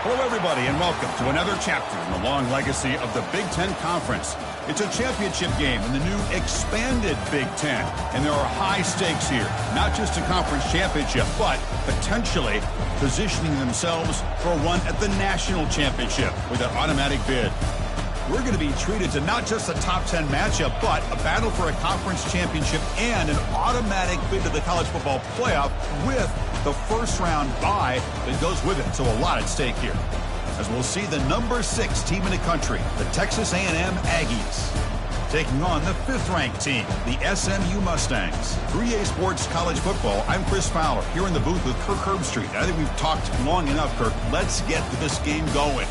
Hello, everybody, and welcome to another chapter in the long legacy of the Big 10 Conference. It's a championship game in the new expanded Big 10, and there are high stakes here, not just a conference championship, but potentially positioning themselves for a run at the national championship with an automatic bid. We're going to be treated to not just a top 10 matchup, but a battle for a conference championship and an automatic bid to the college football playoff with the first round bye that goes with it. So a lot at stake here, as we'll see the number 6 team in the country, the Texas A&M Aggies, taking on the 5th-ranked team, the SMU Mustangs. 3A Sports College Football, I'm Chris Fowler, here in the booth with Kirk Herbstreit. I think we've talked long enough, Kirk. Let's get this game going.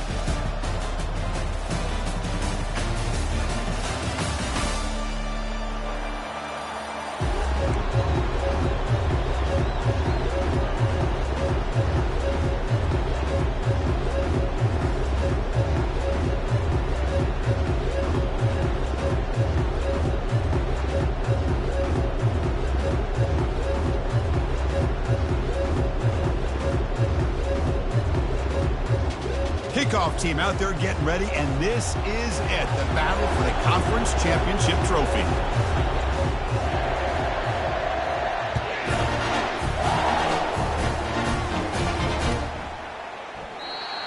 Kickoff team out there getting ready, and this is it, the battle for the conference championship trophy.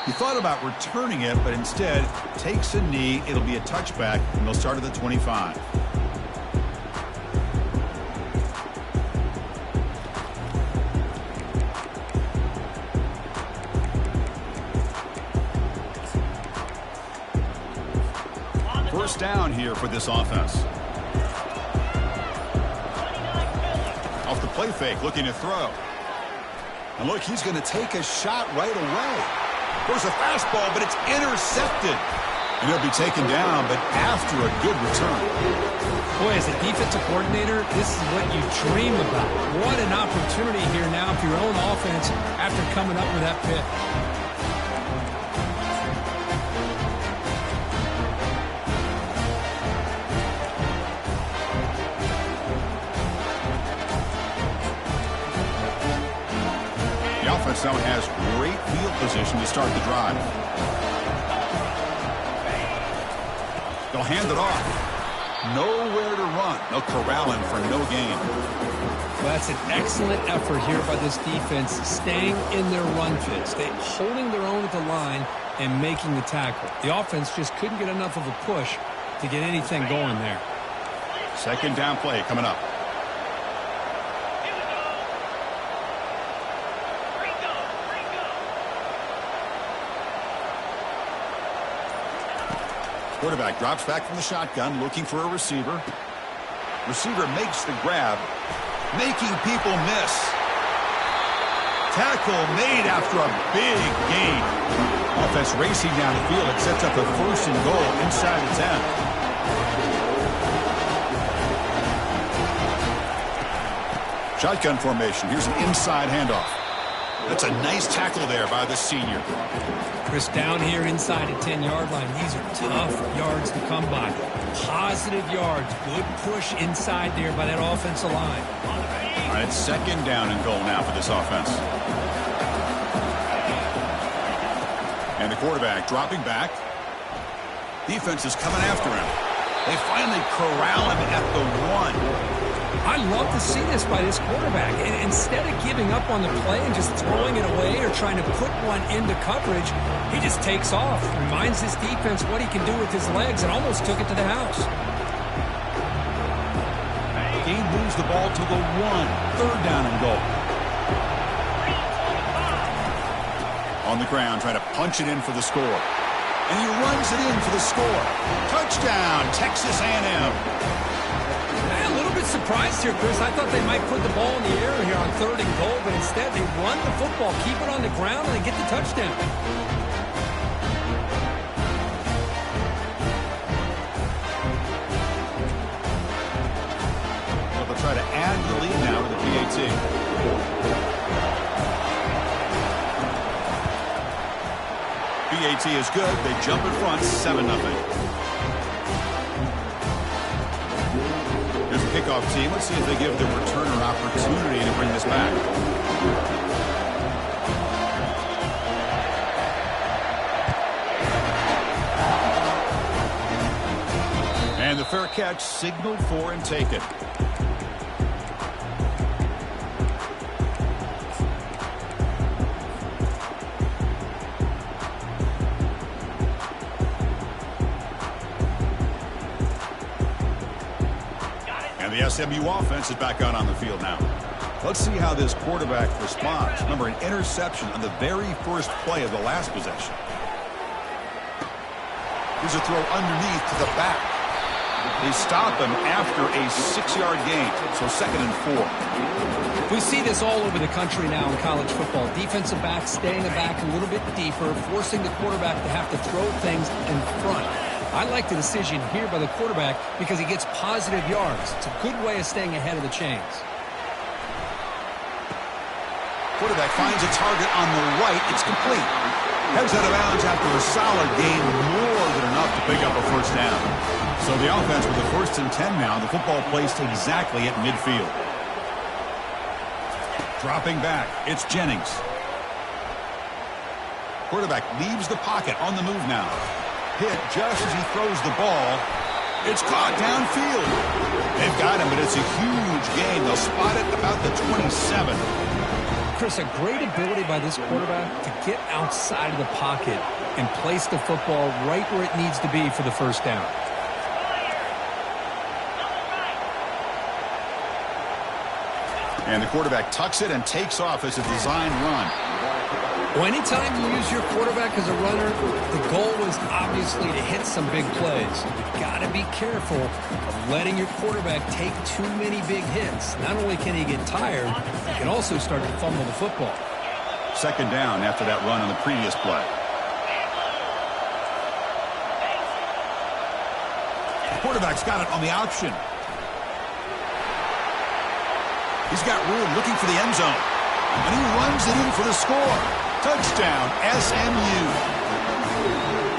He thought about returning it, but instead takes a knee. It'll be a touchback, and they'll start at the 25. First down here for this offense. Off the play fake, looking to throw. And look, he's going to take a shot right away. There's a fastball, but it's intercepted. And he'll be taken down, but after a good return. Boy, as a defensive coordinator, this is what you dream about. What an opportunity here now for your own offense after coming up with that pick. Now has great field position to start the drive. They'll hand it off. Nowhere to run. They'll corral him for no gain. Well, that's an excellent effort here by this defense, staying in their run fits, holding their own at the line and making the tackle. The offense just couldn't get enough of a push to get anything going there. Second down play coming up. Quarterback drops back from the shotgun, looking for a receiver. Receiver makes the grab, making people miss. Tackle made after a big gain. Offense racing down the field. It sets up a 1st and goal inside the 10. Shotgun formation. Here's an inside handoff. That's a nice tackle there by the senior. Chris, down here inside the 10-yard line, these are tough yards to come by. Positive yards. Good push inside there by that offensive line. All right, second down and goal now for this offense. And the quarterback dropping back. Defense is coming after him. They finally corral him at the 1. I love to see this by this quarterback. And instead of giving up on the play and just throwing it away or trying to put one into coverage, he just takes off. Reminds his defense what he can do with his legs and almost took it to the house. He moves the ball to the 1. 3rd down and goal. On the ground, trying to punch it in for the score. And he runs it in for the score. Touchdown, Texas A&M. A little bit surprised here, Chris. I thought they might put the ball in the air here on 3rd and goal, but instead they run the football, keep it on the ground, and they get the touchdown. Well, they'll try to add the lead now to the PAT. PAT is good. They jump in front, 7-0. Kickoff team. Let's see if they give the returner an opportunity to bring this back. catch signaled for and taken. And the SMU offense is back out on the field now. Let's see how this quarterback responds. Remember, an interception on the very first play of the last possession. Here's a throw underneath to the back. They stop him after a 6-yard gain, so 2nd and 4. We see this all over the country now in college football. Defensive backs staying back a little bit deeper, forcing the quarterback to have to throw things in front. I like the decision here by the quarterback because he gets positive yards. It's a good way of staying ahead of the chains. Quarterback finds a target on the right. It's complete. Heads out of bounds after a solid gain, more than enough to pick up a first down. So the offense with the 1st and 10 now. The football placed exactly at midfield. Dropping back, it's Jennings. Quarterback leaves the pocket on the move now. Hit just as he throws the ball. It's caught downfield. They've got him, but it's a huge gain. They'll spot it about the 27. Chris, a great ability by this quarterback to get outside of the pocket and place the football right where it needs to be for the first down. And the quarterback tucks it and takes off as a design run. Well, anytime you use your quarterback as a runner, the goal is obviously to hit some big plays. You've got to be careful of letting your quarterback take too many big hits. Not only can he get tired, he can also start to fumble the football. 2nd down after that run on the previous play. The quarterback's got it on the option. He's got room looking for the end zone. And he runs it in for the score. Touchdown, SMU.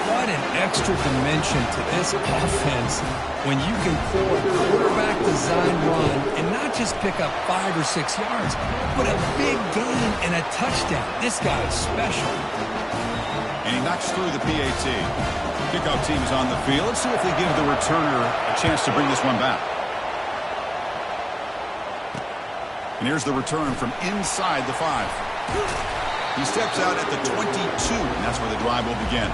What an extra dimension to this offense when you can pull a quarterback design run and not just pick up 5 or 6 yards, but a big gain and a touchdown. This guy is special. And he knocks through the PAT. Kickoff team is on the field. Let's see if they give the returner a chance to bring this one back. And here's the return from inside the 5. He steps out at the 22, and that's where the drive will begin.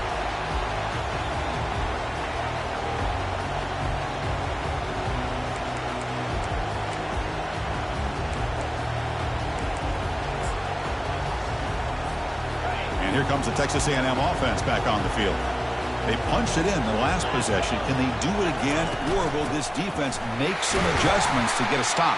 And here comes the Texas A&M offense back on the field. They punched it in the last possession. Can they do it again, or will this defense make some adjustments to get a stop?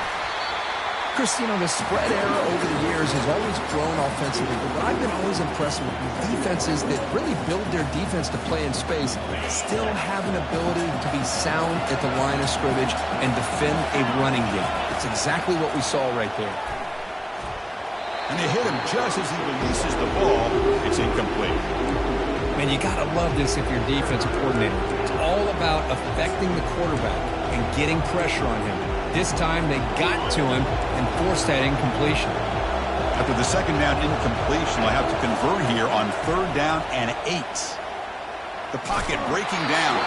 Chris, you know, the spread era over the years has always grown offensively, but what I've been always impressed with defenses that really build their defense to play in space still have an ability to be sound at the line of scrimmage and defend a running game. It's exactly what we saw right there. And they hit him just as he releases the ball. It's incomplete. Man, you got to love this if you're a defensive coordinator. It's all about affecting the quarterback and getting pressure on him. This time they got to him and forced that incompletion. After the 2nd down incompletion, they'll have to convert here on 3rd down and 8. The pocket breaking down.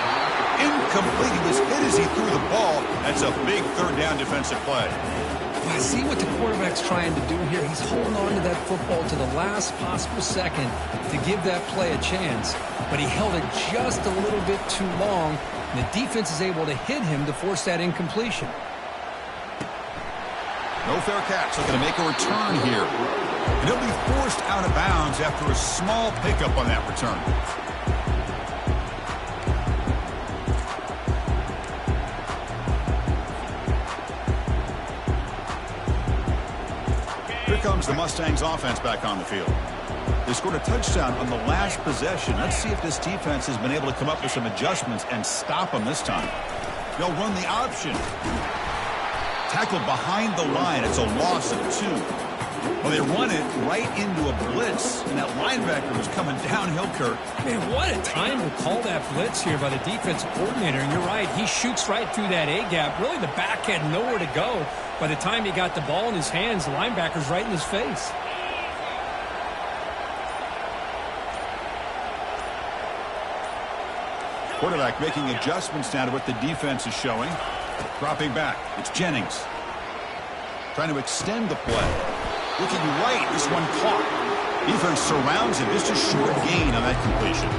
Incomplete. He was hit as he threw the ball. That's a big 3rd down defensive play. Well, I see what the quarterback's trying to do here. He's holding on to that football to the last possible second to give that play a chance. But he held it just a little bit too long, and the defense is able to hit him to force that incompletion. No fair catch. Looking to make a return here. And he'll be forced out of bounds after a small pickup on that return. Here comes the Mustangs offense back on the field. They scored a touchdown on the last possession. Let's see if this defense has been able to come up with some adjustments and stop them this time. They'll run the option. Tackled behind the line. It's a loss of 2. Well, they run it right into a blitz, and that linebacker was coming downhill, Kurt. Man, what a time to call that blitz here by the defensive coordinator. And you're right, he shoots right through that A-gap. Really, the back had nowhere to go. By the time he got the ball in his hands, the linebacker's right in his face. Quarterback making adjustments now to what the defense is showing. Dropping back. It's Jennings. Trying to extend the play. Looking right. This one caught. Defense surrounds him. Just a short gain on that completion.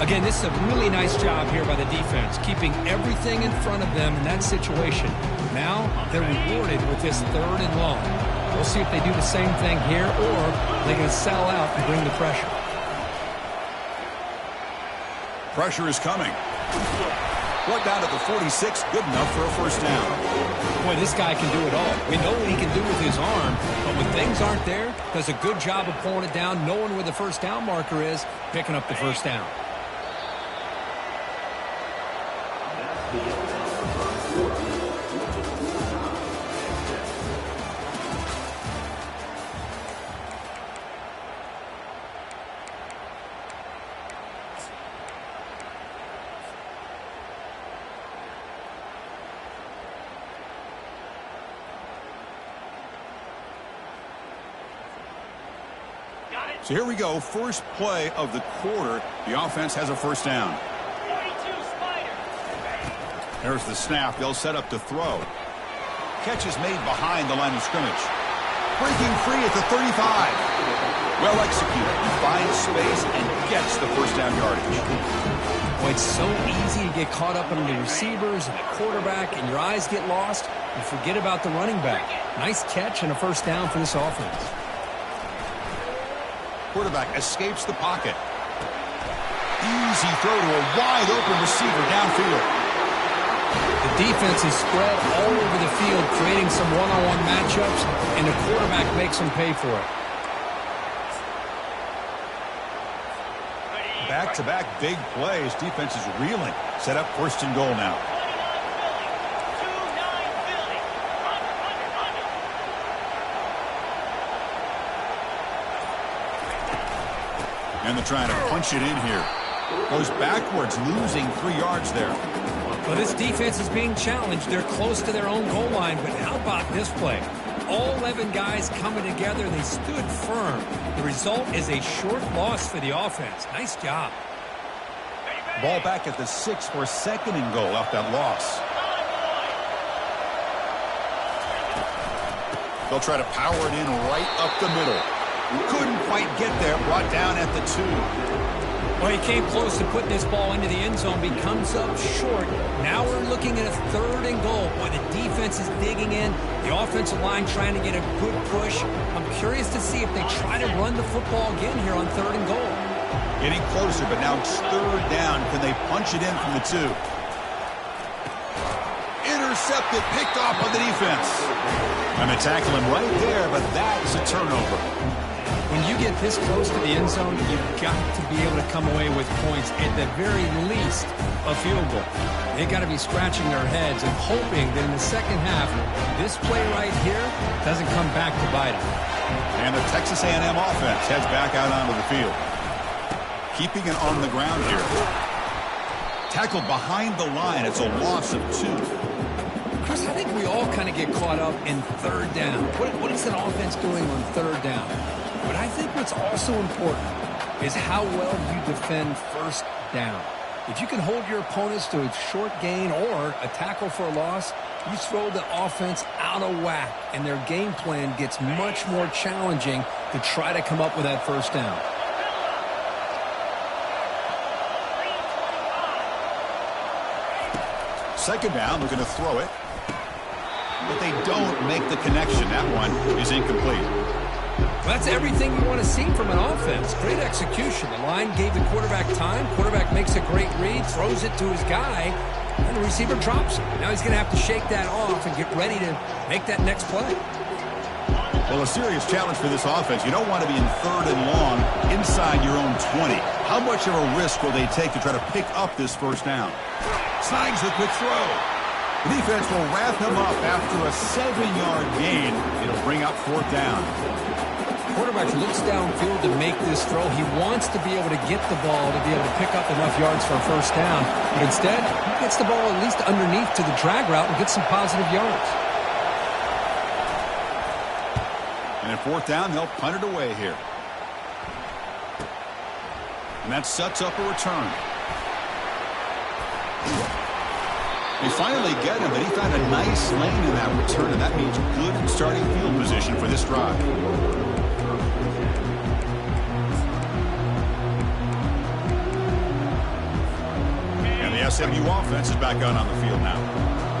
Again, this is a really nice job here by the defense, keeping everything in front of them in that situation. Now they're rewarded with this 3rd and long. We'll see if they do the same thing here or they're going to settle out and bring the pressure. Pressure is coming. Brought down at the 46, good enough for a first down. Boy, this guy can do it all. We know what he can do with his arm, but when things aren't there, does a good job of pulling it down, knowing where the first down marker is, picking up the first down. So here we go. First play of the quarter. The offense has a first down. There's the snap. They'll set up to throw. Catch is made behind the line of scrimmage. Breaking free at the 35. Well executed. He finds space and gets the first down yardage. Boy, it's so easy to get caught up in the receivers and the quarterback, and your eyes get lost. You forget about the running back. Nice catch and a first down for this offense. Quarterback escapes the pocket. Easy throw to a wide-open receiver downfield. The defense is spread all over the field, creating some one-on-one matchups, and the quarterback makes them pay for it. Back-to-back big plays. Defense is reeling. Set up first and goal now. And they're trying to punch it in here. Goes backwards, losing 3 yards there. Well, this defense is being challenged. They're close to their own goal line, but how about this play? All 11 guys coming together, they stood firm. The result is a short loss for the offense. Nice job. Ball back at the 6 for 2nd and goal off that loss. They'll try to power it in right up the middle. Couldn't quite get there, brought down at the 2. Well, he came close to putting this ball into the end zone, but he comes up short. Now we're looking at a 3rd and goal. Boy, the defense is digging in. The offensive line trying to get a good push. I'm curious to see if they try to run the football again here on 3rd and goal. Getting closer, but now it's 3rd down. Can they punch it in from the 2? Intercepted, picked off on the defense. I'm going to tackle him right there, but that's a turnover. When you get this close to the end zone, you've got to be able to come away with points, at the very least, a field goal. They've got to be scratching their heads and hoping that in the second half, this play right here doesn't come back to bite them. And the Texas A&M offense heads back out onto the field. Keeping it on the ground here. Tackled behind the line. It's a loss of 2. Chris, I think we all kind of get caught up in 3rd down. What is an offense doing on 3rd down? But I think what's also important is how well you defend 1st down. If you can hold your opponents to a short gain or a tackle for a loss, you throw the offense out of whack, and their game plan gets much more challenging to try to come up with that 1st down. Second down, they're going to throw it. But they don't make the connection. That one is incomplete. Well, that's everything you want to see from an offense. Great execution. The line gave the quarterback time. Quarterback makes a great read, throws it to his guy, and the receiver drops it. Now he's going to have to shake that off and get ready to make that next play. Well, a serious challenge for this offense. You don't want to be in 3rd and long inside your own 20. How much of a risk will they take to try to pick up this first down? Signs the quick throw. The defense will wrap him up after a 7-yard gain. It'll bring up 4th down. Quarterback looks downfield to make this throw. He wants to be able to get the ball to be able to pick up enough yards for a first down. But instead, he gets the ball at least underneath to the drag route and gets some positive yards. And at 4th down, they'll punt it away here. And that sets up a return. They finally get him, but he found a nice lane in that return, and that means good starting field position for this drive. And the SMU offense is back out on the field now.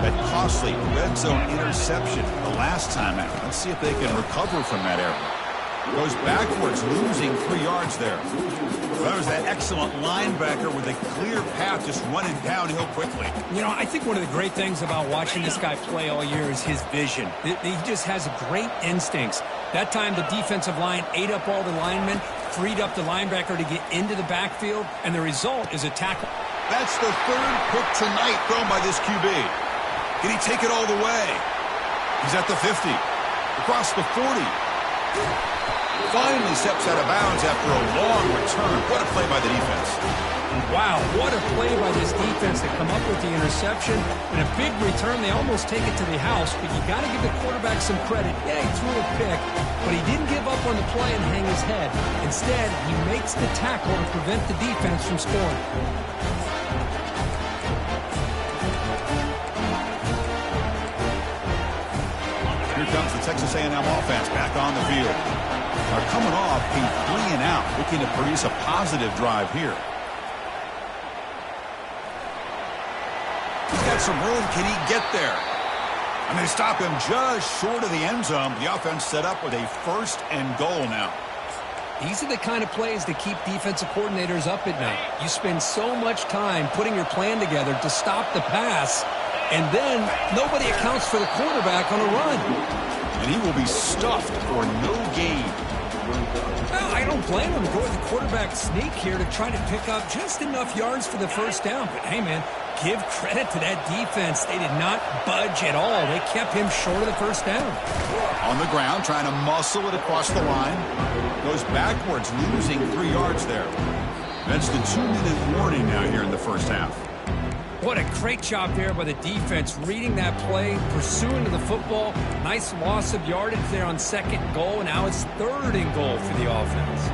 That costly red zone interception the last time out. Let's see if they can recover from that error. Goes backwards, losing 3 yards there. That was that excellent linebacker with a clear path, just running downhill quickly. You know, I think one of the great things about watching this guy play all year is his vision. He just has great instincts. That time the defensive line ate up all the linemen, freed up the linebacker to get into the backfield, and the result is a tackle. That's the 3rd pick tonight thrown by this QB. Can he take it all the way? He's at the 50, across the 40. Finally steps out of bounds after a long return. What a play by the defense. Wow, what a play by this defense to come up with the interception. And a big return, they almost take it to the house, but you got to give the quarterback some credit. Yeah, he threw a pick, but he didn't give up on the play and hang his head. Instead, he makes the tackle to prevent the defense from scoring. Here comes the Texas A&M offense back on the field. Are coming off a 3-and-out, looking to produce a positive drive here. He's got some room. Can he get there? And they stop him just short of the end zone. The offense set up with a 1st and goal now. These are the kind of plays that keep defensive coordinators up at night. You spend so much time putting your plan together to stop the pass, and then nobody accounts for the quarterback on a run. And he will be stuffed for no gain. Well, I don't blame him. Go with the quarterback sneak here to try to pick up just enough yards for the 1st down. But, hey, man, give credit to that defense. They did not budge at all. They kept him short of the 1st down. On the ground, trying to muscle it across the line. Goes backwards, losing 3 yards there. That's the 2-minute warning now here in the 1st half. What a great job there by the defense, reading that play, pursuing to the football. Nice loss of yardage there on 2nd and goal. Now it's 3rd and goal for the offense.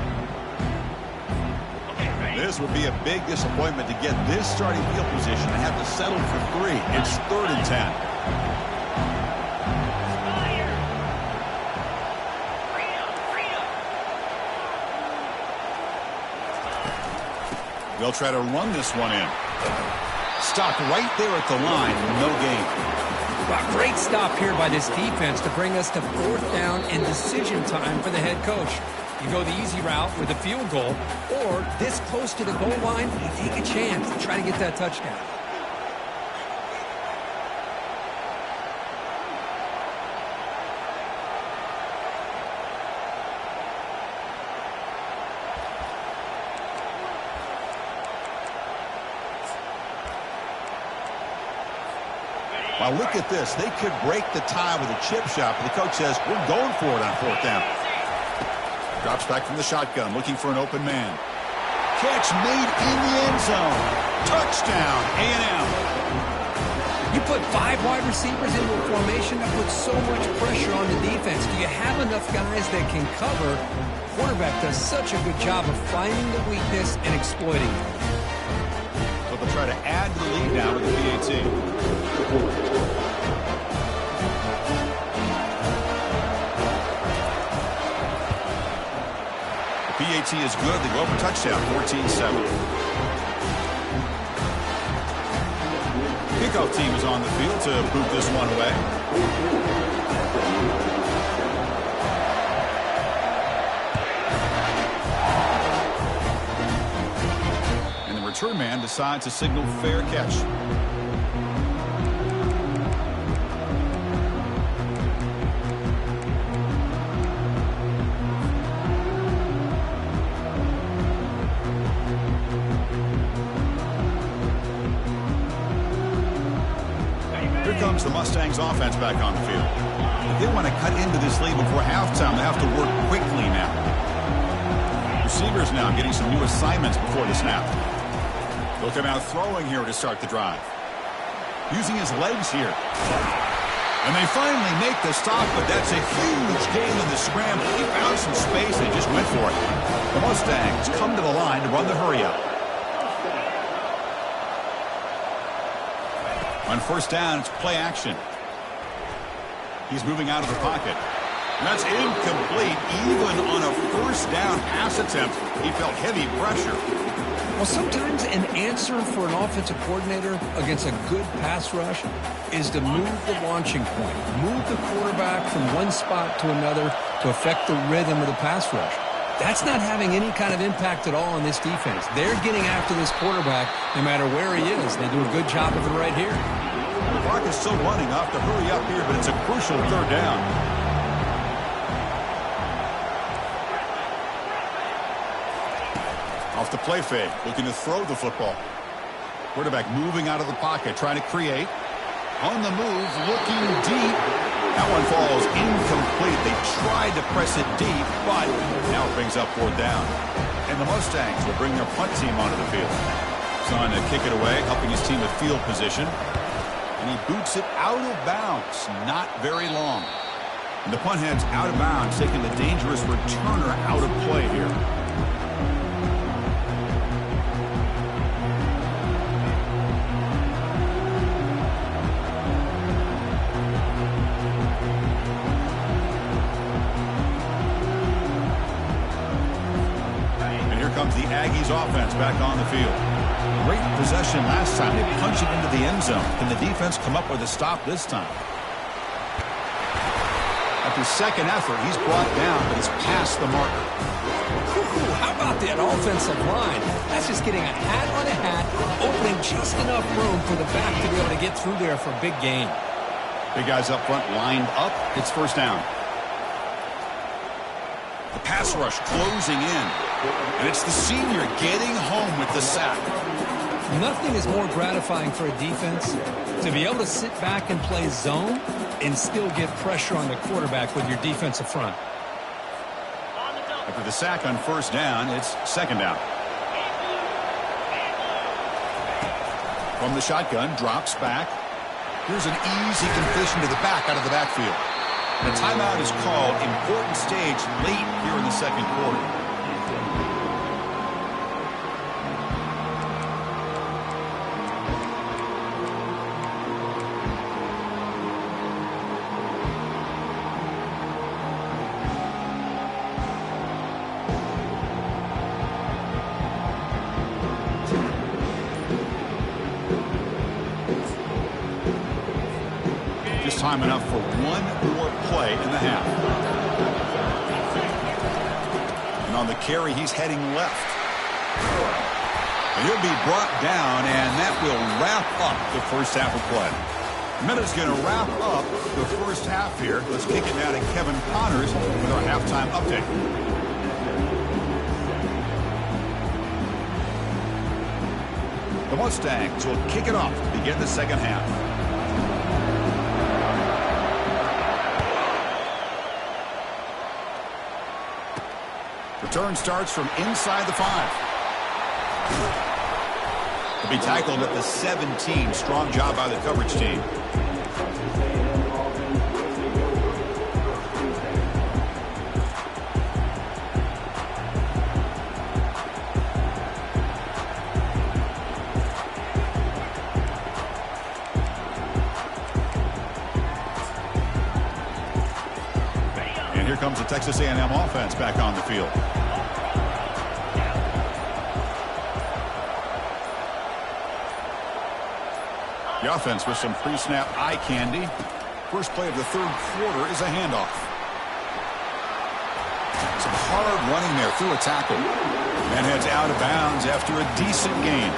This would be a big disappointment to get this starting field position and have to settle for 3. It's 3rd and 10. They'll try to run this one in. Stopped right there at the line, no gain. Well, great stop here by this defense to bring us to 4th down and decision time for the head coach. You go the easy route with a field goal, or this close to the goal line, you take a chance to try to get that touchdown. Wow, look at this. They could break the tie with a chip shot, but the coach says, we're going for it on 4th down. Drops back from the shotgun, looking for an open man. Catch made in the end zone. Touchdown, A&M. You put 5 wide receivers into a formation that puts so much pressure on the defense. Do you have enough guys that can cover? Quarterback does such a good job of finding the weakness and exploiting it. So they'll try to add to the lead now with the BAT. PAT is good. They go for touchdown, 14-7. Kickoff team is on the field to boot this one away. And the return man decides to signal fair catch. Comes the Mustangs offense back on the field. If they want to cut into this lead before halftime, they have to work quickly now. Receivers now getting some new assignments before the snap. They'll come out throwing here to start the drive. Using his legs here. And they finally make the stop, but that's a huge gain in the scramble. He found some space and just went for it. The Mustangs come to the line to run the hurry up. On first down, it's play action. He's moving out of the pocket. That's incomplete. Even on a first down pass attempt, he felt heavy pressure. Well, sometimes an answer for an offensive coordinator against a good pass rush is to move the launching point, move the quarterback from one spot to another to affect the rhythm of the pass rush. That's not having any kind of impact at all on this defense. They're getting after this quarterback no matter where he is. They do a good job of it right here. The clock is still running. Off to hurry up here, but it's a crucial third down. Off the play fake, looking to throw the football. Quarterback moving out of the pocket, trying to create. On the move, looking deep. That one falls incomplete. They tried to press it deep, but now it brings up fourth down. And the Mustangs will bring their punt team onto the field. Son to kick it away, helping his team with field position. And he boots it out of bounds. Not very long. And the punt heads out of bounds, taking the dangerous returner out of play here. Comes the Aggies offense back on the field. Great possession last time. They punch it into the end zone. Can the defense come up with a stop this time? After second effort, he's brought down, but he's past the marker. How about that offensive line? That's just getting a hat on a hat, opening just enough room for the back to be able to get through there for a big gain. Big guys up front lined up. It's first down. The pass rush closing in. And it's the senior getting home with the sack. Nothing is more gratifying for a defense to be able to sit back and play zone and still get pressure on the quarterback with your defensive front. After the sack on first down, it's second down. From the shotgun, drops back. Here's an easy completion to the back out of the backfield. And a timeout is called. Important stage late here in the second quarter. Time enough for one more play in the half. And on the carry, he's heading left. And he'll be brought down, and that will wrap up the first half of play. Minute's going to wrap up the first half here. Let's kick it now to Kevin Connors with our halftime update. The Mustangs will kick it off to begin the second half. Return starts from inside the 5. To be tackled at the 17. Strong job by the coverage team. And here comes the Texas A&M offense back on the field. The offense with some pre-snap eye candy. First play of the third quarter is a handoff. Some hard running there through a tackle. And heads out of bounds after a decent gain.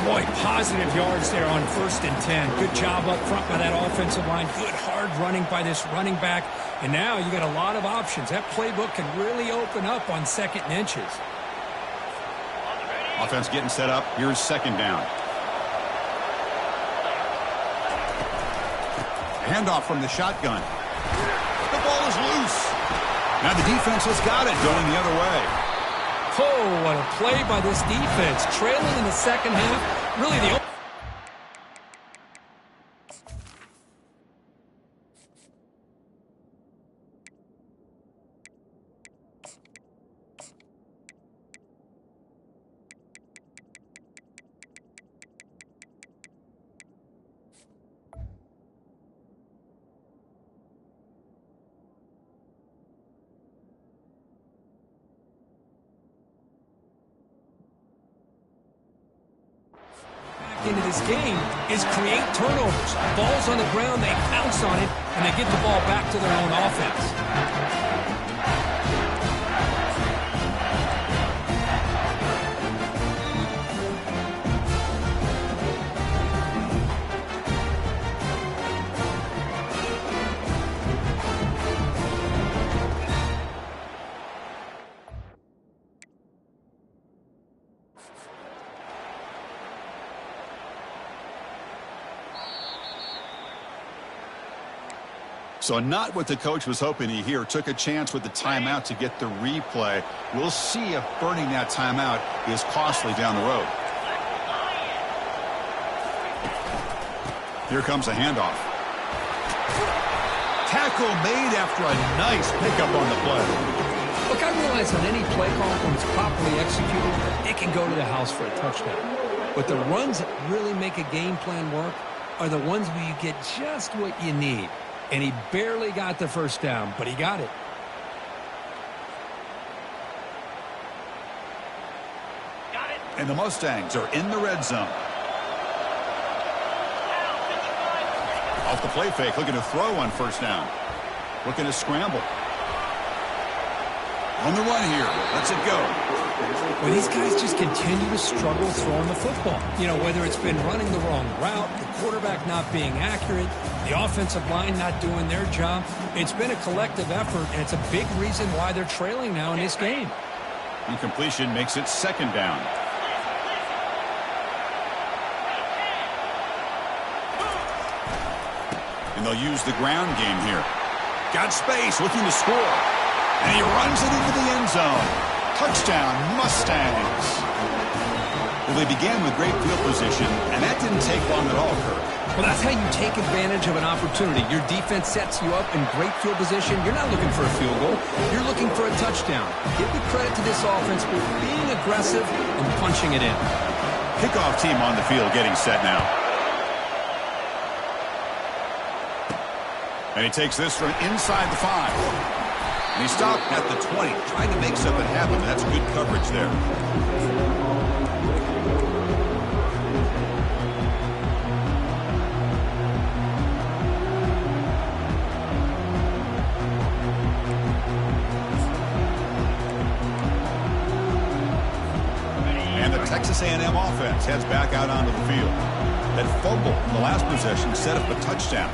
Boy, positive yards there on 1st and 10. Good job up front by that offensive line. Good hard running by this running back. And now you got a lot of options. That playbook can really open up on 2nd and inches. Offense getting set up. Here's second down. Handoff from the shotgun. The ball is loose. Now the defense has got it going the other way. Oh, what a play by this defense. Trailing in the second half. Really the into this game is create turnovers. Ball's on the ground, they pounce on it, and they get the ball back to their own offense. So not what the coach was hoping to hear. Took a chance with the timeout to get the replay. We'll see if burning that timeout is costly down the road. Here comes a handoff. Tackle made after a nice pickup on the play. Look, I realize on any play call, when it's properly executed, it can go to the house for a touchdown. But the runs that really make a game plan work are the ones where you get just what you need. And he barely got the first down, but he got it. And the Mustangs are in the red zone. Off the play fake, looking to throw on first down. Looking to scramble. On the run here. Lets it go. Well, these guys just continue to struggle throwing the football. You know, whether it's been running the wrong route, the quarterback not being accurate, the offensive line not doing their job. It's been a collective effort, and it's a big reason why they're trailing now in this game. Incompletion makes it second down. And they'll use the ground game here. Got space, looking to score. And he runs it into the end zone. Touchdown, Mustangs. Well, they began with great field position, and that didn't take long at all, Kirk. Well, that's how you take advantage of an opportunity. Your defense sets you up in great field position. You're not looking for a field goal. You're looking for a touchdown. Give the credit to this offense for being aggressive and punching it in. Kickoff team on the field getting set now. And he takes this from inside the 5. And he stopped at the 20, trying to make something happen. That's good coverage there. And the Texas A&M offense heads back out onto the field. That fumble in the last possession set up a touchdown.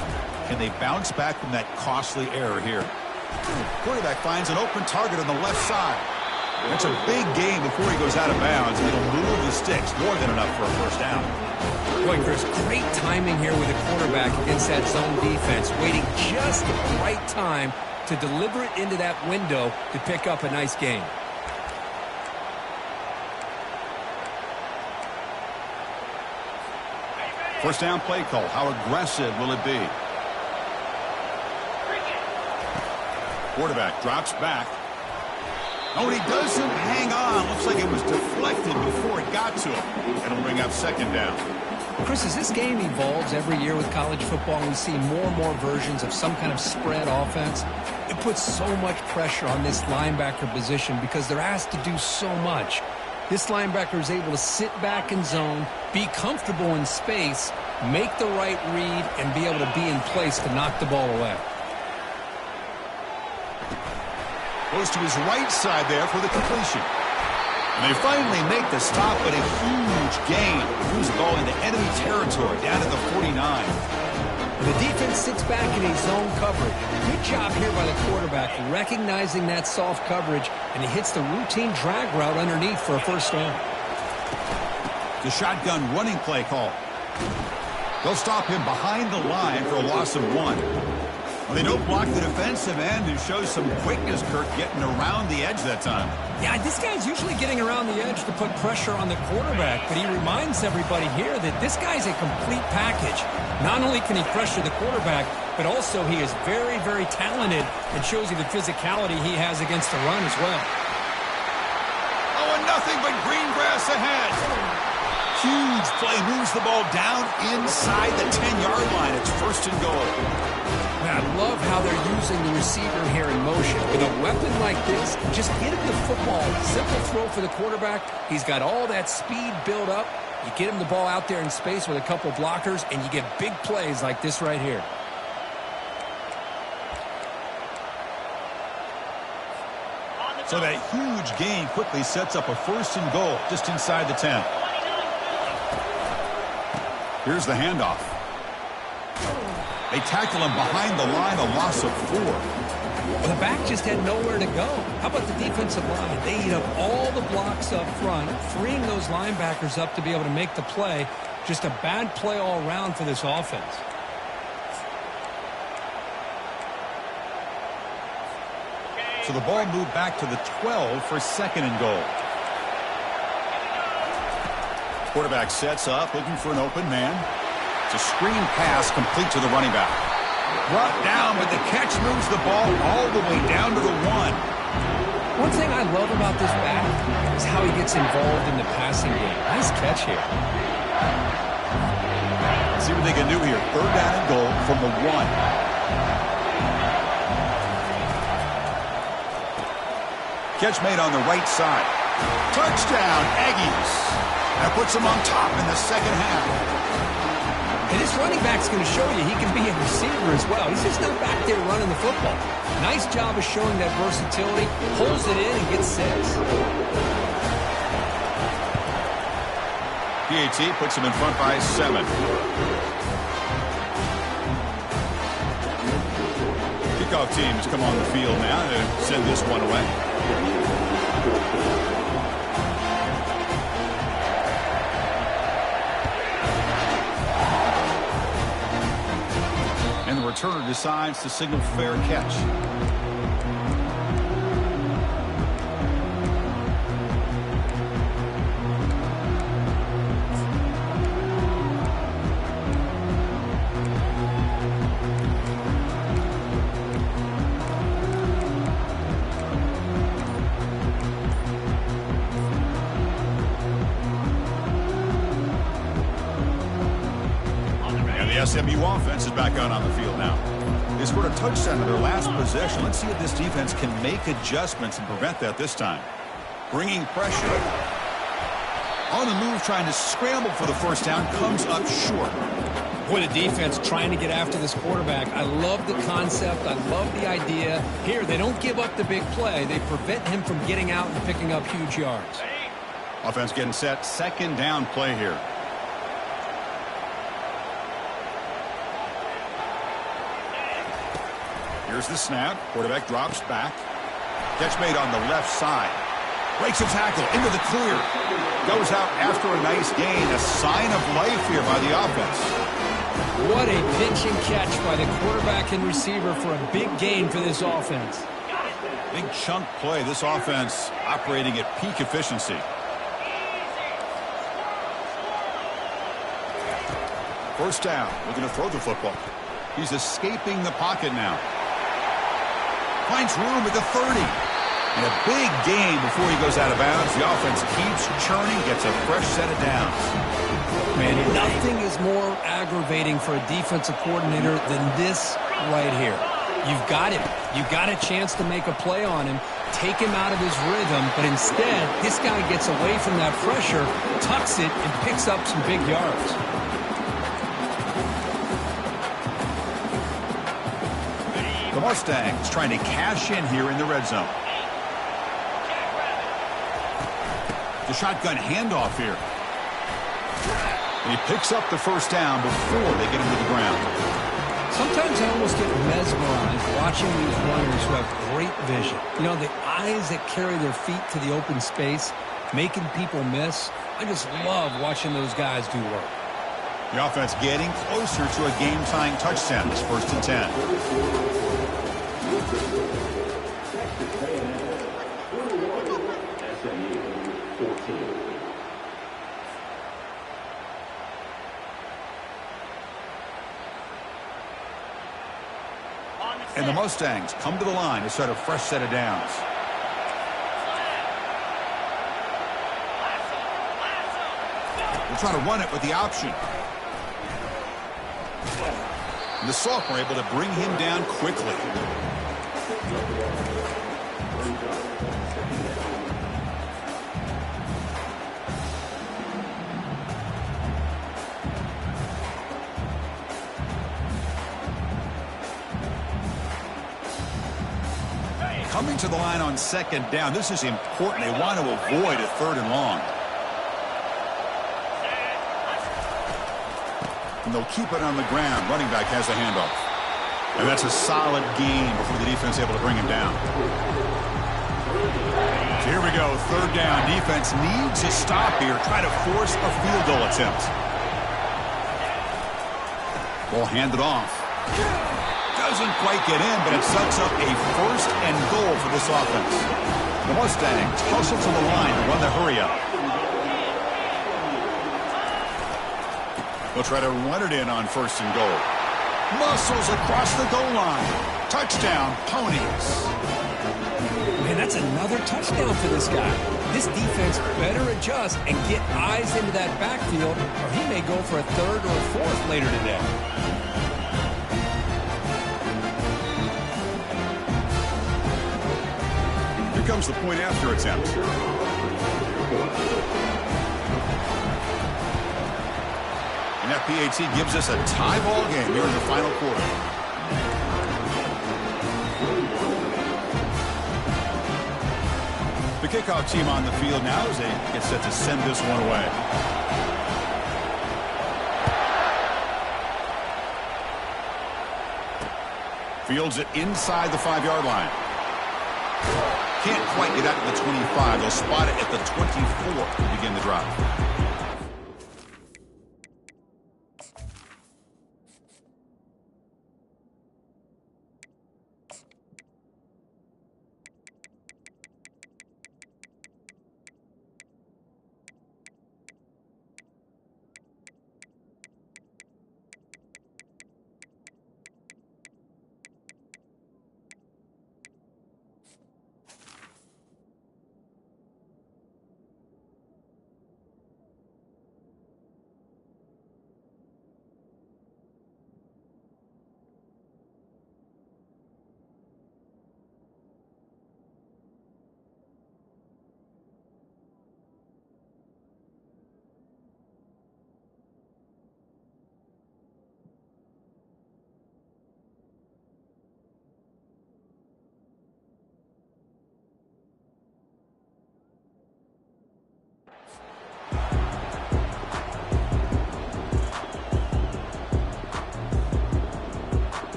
Can they bounce back from that costly error here? Quarterback finds an open target on the left side. That's a big gain before he goes out of bounds, and he'll move the sticks more than enough for a first down. Boy, there's great timing here with the quarterback against that zone defense, waiting just at the right time to deliver it into that window to pick up a nice gain. First down play call. How aggressive will it be? Quarterback drops back. Oh, and he doesn't hang on. Looks like it was deflected before it got to him. That'll bring up second down. Chris, as this game evolves every year with college football, we see more and more versions of some kind of spread offense. It puts so much pressure on this linebacker position because they're asked to do so much. This linebacker is able to sit back in zone, be comfortable in space, make the right read, and be able to be in place to knock the ball away. Goes to his right side there for the completion. And they finally make the stop, but a huge gain. Moves the ball into enemy territory, down at the 49. The defense sits back in a zone coverage. Good job here by the quarterback, recognizing that soft coverage, and he hits the routine drag route underneath for a first down. The shotgun running play call. They'll stop him behind the line for a loss of 1. Well, they don't block the defensive end, who shows some quickness, Kirk, getting around the edge that time. Yeah, this guy's usually getting around the edge to put pressure on the quarterback, but he reminds everybody here that this guy's a complete package. Not only can he pressure the quarterback, but also he is very, very talented and shows you the physicality he has against the run as well. Oh, and nothing but green grass ahead. Huge play, moves the ball down inside the 10-yard line. It's first and goal. I love how they're using the receiver here in motion. With a weapon like this, just get him the football. Simple throw for the quarterback. He's got all that speed built up, You get him the ball out there in space with a couple blockers, and you get big plays like this right here. So that huge gain quickly sets up a 1st and goal just inside the 10. Here's the handoff. They tackle him behind the line, a loss of 4. Well, the back just had nowhere to go. How about the defensive line? They eat up all the blocks up front, freeing those linebackers up to be able to make the play. Just a bad play all around for this offense. So the ball moved back to the 12 for 2nd and goal. Quarterback sets up, looking for an open man. It's a screen pass complete to the running back. Brought down, but the catch moves the ball all the way down to the 1. One thing I love about this back is how he gets involved in the passing game. Nice catch here. See what they can do here. 3rd down and goal from the 1. Catch made on the right side. Touchdown, Aggies. That puts them on top in the 2nd half. And this running back's going to show you he can be a receiver as well. He's just not back there running the football. Nice job of showing that versatility. Pulls it in and gets 6. PAT puts him in front by 7. Kickoff teams come on the field now to send this one away. And the returner decides to signal fair catch. The SMU offense is back out on the field now. They scored a touchdown in their last possession. Let's see if this defense can make adjustments and prevent that this time. Bringing pressure. On the move, trying to scramble for the 1st down. Comes up short. Boy, the defense trying to get after this quarterback. I love the concept. I love the idea. Here, they don't give up the big play. They prevent him from getting out and picking up huge yards. Offense getting set. 2nd down play here. Here's the snap. Quarterback drops back. Catch made on the left side. Breaks a tackle into the clear. Goes out after a nice gain. A sign of life here by the offense. What a pitch and catch by the quarterback and receiver for a big gain for this offense. Big chunk play. This offense operating at peak efficiency. First down. Looking to throw the football. He's escaping the pocket now. Finds room at the 30. And a big gain before he goes out of bounds. The offense keeps churning, gets a fresh set of downs. Man, nothing is more aggravating for a defensive coordinator than this right here. You've got him. You've got a chance to make a play on him, take him out of his rhythm, but instead, this guy gets away from that pressure, tucks it, and picks up some big yards. The Mustangs trying to cash in here in the red zone. The shotgun handoff here. And he picks up the 1st down before they get him to the ground. Sometimes I almost get mesmerized watching these runners who have great vision. You know, the eyes that carry their feet to the open space, making people miss. I just love watching those guys do work. The offense getting closer to a game-tying touchdown. It's 1st and 10. And the Mustangs come to the line to set a fresh set of downs. They're trying to run it with the option. And the sophomore able to bring him down quickly. Coming to the line on second down. This is important. They want to avoid a third and long. And they'll keep it on the ground. Running back has the handoff. And that's a solid gain before the defense is able to bring him down. So here we go. Third down. Defense needs a stop here. Try to force a field goal attempt. Ball handed off. Doesn't quite get in, but it sets up a first and goal for this offense. The Mustangs hustle to the line to run the hurry up. They'll try to run it in on first and goal. Muscles across the goal line. Touchdown, Ponies. Man, that's another touchdown for this guy. This defense better adjust and get eyes into that backfield, or he may go for a third or a fourth later today. Here comes the point after attempt. And that PAT gives us a tie ball game here in the final quarter. The kickoff team on the field now as they get set to send this one away. Fields it inside the 5-yard line. Can't quite get out to the 25. They'll spot it at the 24 to begin the drive.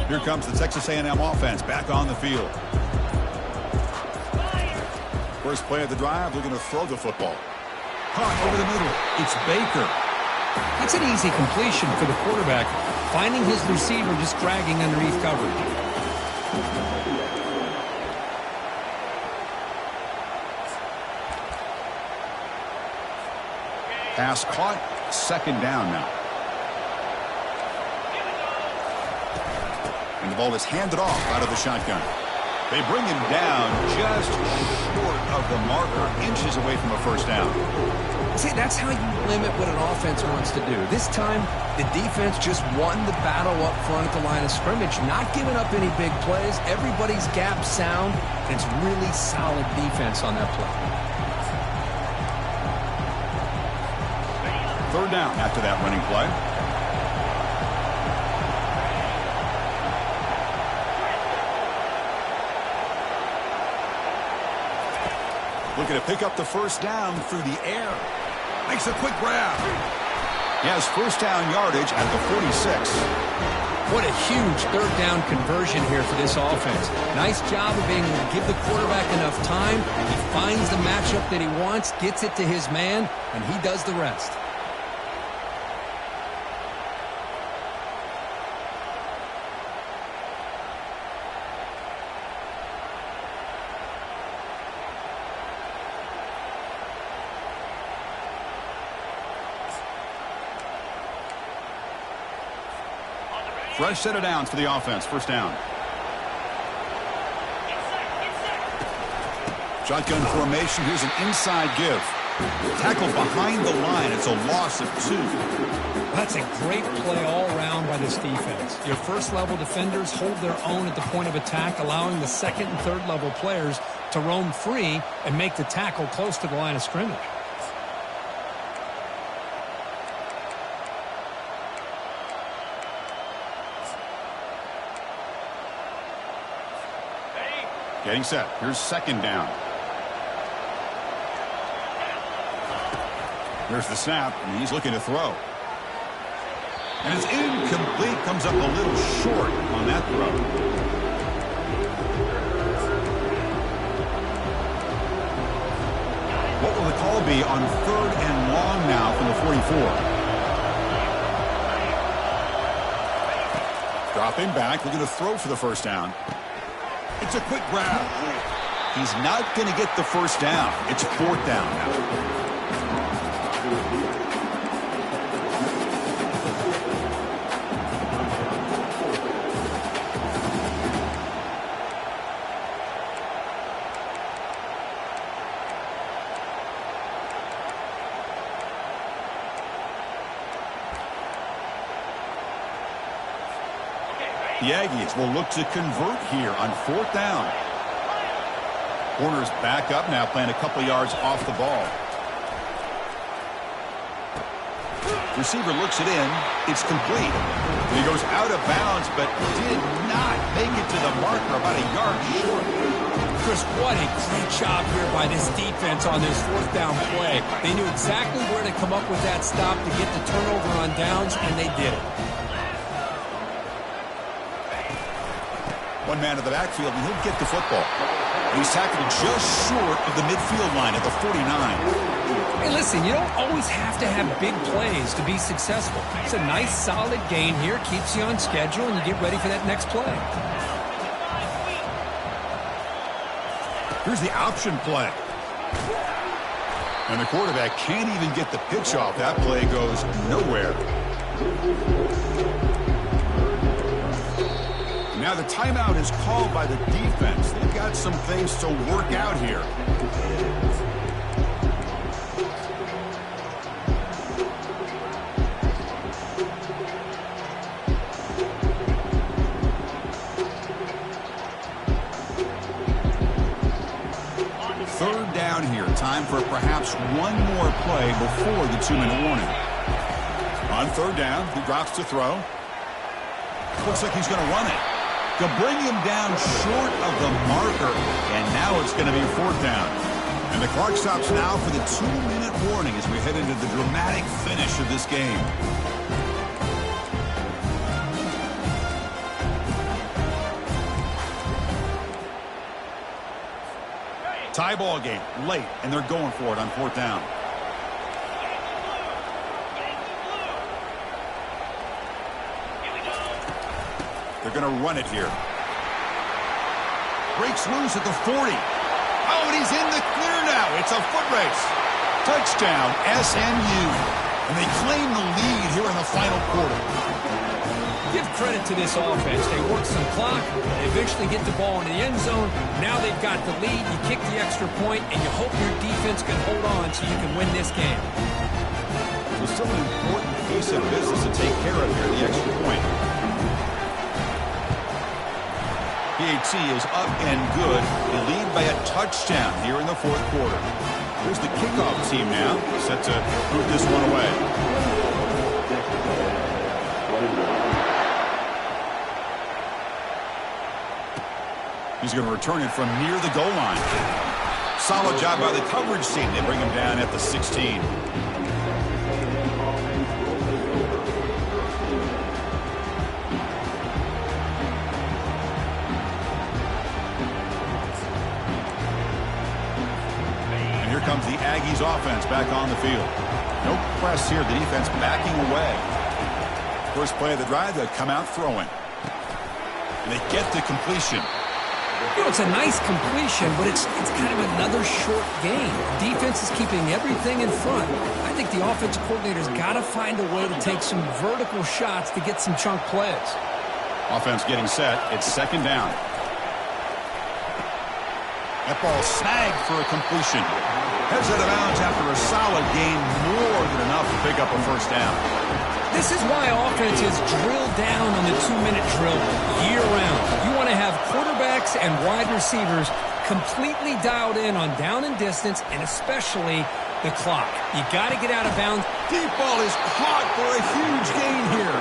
Here comes the Texas A&M offense back on the field. First play of the drive, they're going to throw the football. Caught over the middle. It's Baker. That's an easy completion for the quarterback, finding his receiver just dragging underneath coverage. Pass caught. Second down now. And the ball is handed off out of the shotgun. They bring him down just short of the marker, inches away from a first down. See, that's how you limit what an offense wants to do. This time, the defense just won the battle up front at the line of scrimmage, not giving up any big plays. Everybody's gap sound, and it's really solid defense on that play. Third down after that running play. Looking to pick up the first down through the air. Makes a quick grab. He has first down yardage at the 46. What a huge third down conversion here for this offense. Nice job of being able to give the quarterback enough time. He finds the matchup that he wants, gets it to his man, and he does the rest. Fresh set of downs for the offense. First down. Shotgun formation. Here's an inside give. Tackled behind the line. It's a loss of 2. That's a great play all around by this defense. Your first-level defenders hold their own at the point of attack, allowing the second and third-level players to roam free and make the tackle close to the line of scrimmage. Getting set. Here's second down. Here's the snap, and he's looking to throw. And it's incomplete. Comes up a little short on that throw. What will the call be on 3rd and long now from the 44? Dropping back, looking to throw for the first down. It's a quick grab. He's not going to get the first down. It's 4th down now. The Aggies will look to convert here on 4th down. Corner's back up now, playing a couple yards off the ball. Receiver looks it in. It's complete. He goes out of bounds, but did not make it to the marker, about a yard short. Chris, what a great job here by this defense on this 4th down play. They knew exactly where to come up with that stop to get the turnover on downs, and they did it. One man to the backfield, and he'll get the football. He's tackled just short of the midfield line at the 49. Hey, listen, you don't always have to have big plays to be successful. It's a nice, solid gain here. Keeps you on schedule, and you get ready for that next play. Here's the option play. And the quarterback can't even get the pitch off. That play goes nowhere. Now the timeout is called by the defense. They've got some things to work out here. Third down here. Time for perhaps one more play before the 2-minute warning. On 3rd down, he drops to throw. Looks like he's going to run it. To bring him down short of the marker, and now it's going to be 4th down. And the clock stops now for the 2-minute warning as we head into the dramatic finish of this game. Tie ball game, late, and they're going for it on 4th down. They're going to run it here. Breaks loose at the 40. Oh, and he's in the clear now. It's a foot race. Touchdown, SMU. And they claim the lead here in the final quarter. Give credit to this offense. They work some clock. They eventually get the ball into the end zone. Now they've got the lead. You kick the extra point, and you hope your defense can hold on so you can win this game. It's still an important piece of business to take care of here, the extra point. PAT is up and good. They lead by a touchdown here in the 4th quarter. Here's the kickoff team now, set to move this one away. He's going to return it from near the goal line. Solid job by the coverage team. They bring him down at the 16. Comes the Aggies offense back on the field. No press here. The defense backing away. First play of the drive, they come out throwing. And they get the completion. You know, it's a nice completion, but it's kind of another short game. Defense is keeping everything in front. I think the offensive coordinator's got to find a way to take some vertical shots to get some chunk plays. Offense getting set. It's 2nd down. That ball snagged for a completion. Heads out of bounds after a solid gain, more than enough to pick up a first down. This is why offenses drill down on the 2-minute drill year-round. You want to have quarterbacks and wide receivers completely dialed in on down and distance, and especially the clock. You got to get out of bounds. Deep ball is caught for a huge gain here.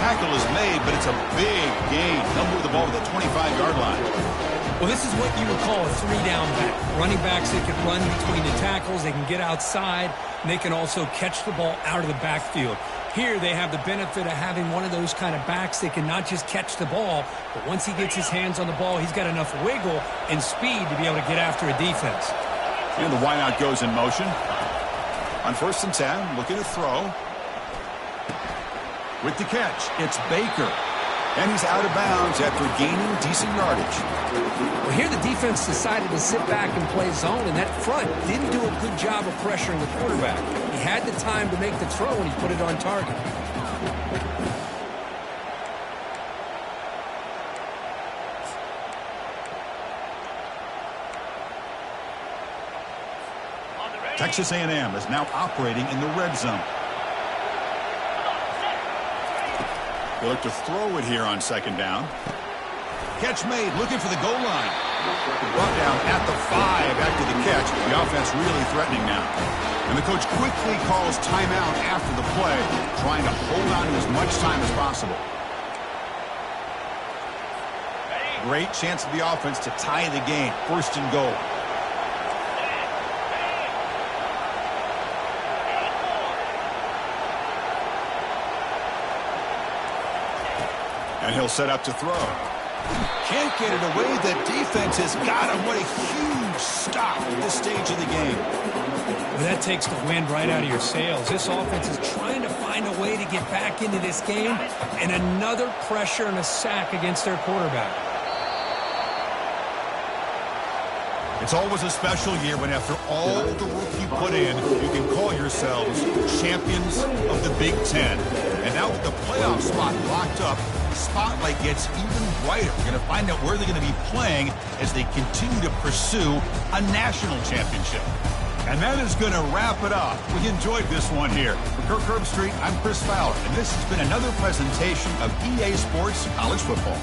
Tackle is made, but it's a big gain. They'll move the ball to the 25-yard line. Well, this is what you would call a 3-down back. Running backs that can run between the tackles, they can get outside, and they can also catch the ball out of the backfield. Here they have the benefit of having one of those kind of backs that can not just catch the ball, but once he gets his hands on the ball, he's got enough wiggle and speed to be able to get after a defense. And the wideout goes in motion. On 1st and 10, looking to throw. With the catch, it's Baker. And he's out of bounds after gaining decent yardage. Well, here the defense decided to sit back and play zone, and that front didn't do a good job of pressuring the quarterback. He had the time to make the throw, and he put it on target. Texas A&M is now operating in the red zone. They look to throw it here on 2nd down. Catch made, looking for the goal line. Brought down at the 5 after the catch. The offense really threatening now. And the coach quickly calls timeout after the play, trying to hold on to as much time as possible. Great chance of the offense to tie the game. 1st and goal. And he'll set up to throw. Can't get it away. The defense has got him. What a huge stop at this stage of the game. Well, that takes the wind right out of your sails. This offense is trying to find a way to get back into this game, and another pressure and a sack against their quarterback. It's always a special year when after all the work you put in, you can call yourselves champions of the Big Ten. And now with the playoff spot locked up, the spotlight gets even brighter. We're going to find out where they're going to be playing as they continue to pursue a national championship. And that is going to wrap it up. We enjoyed this one here. For Kirk Herbstreit, I'm Chris Fowler, and this has been another presentation of EA Sports College Football.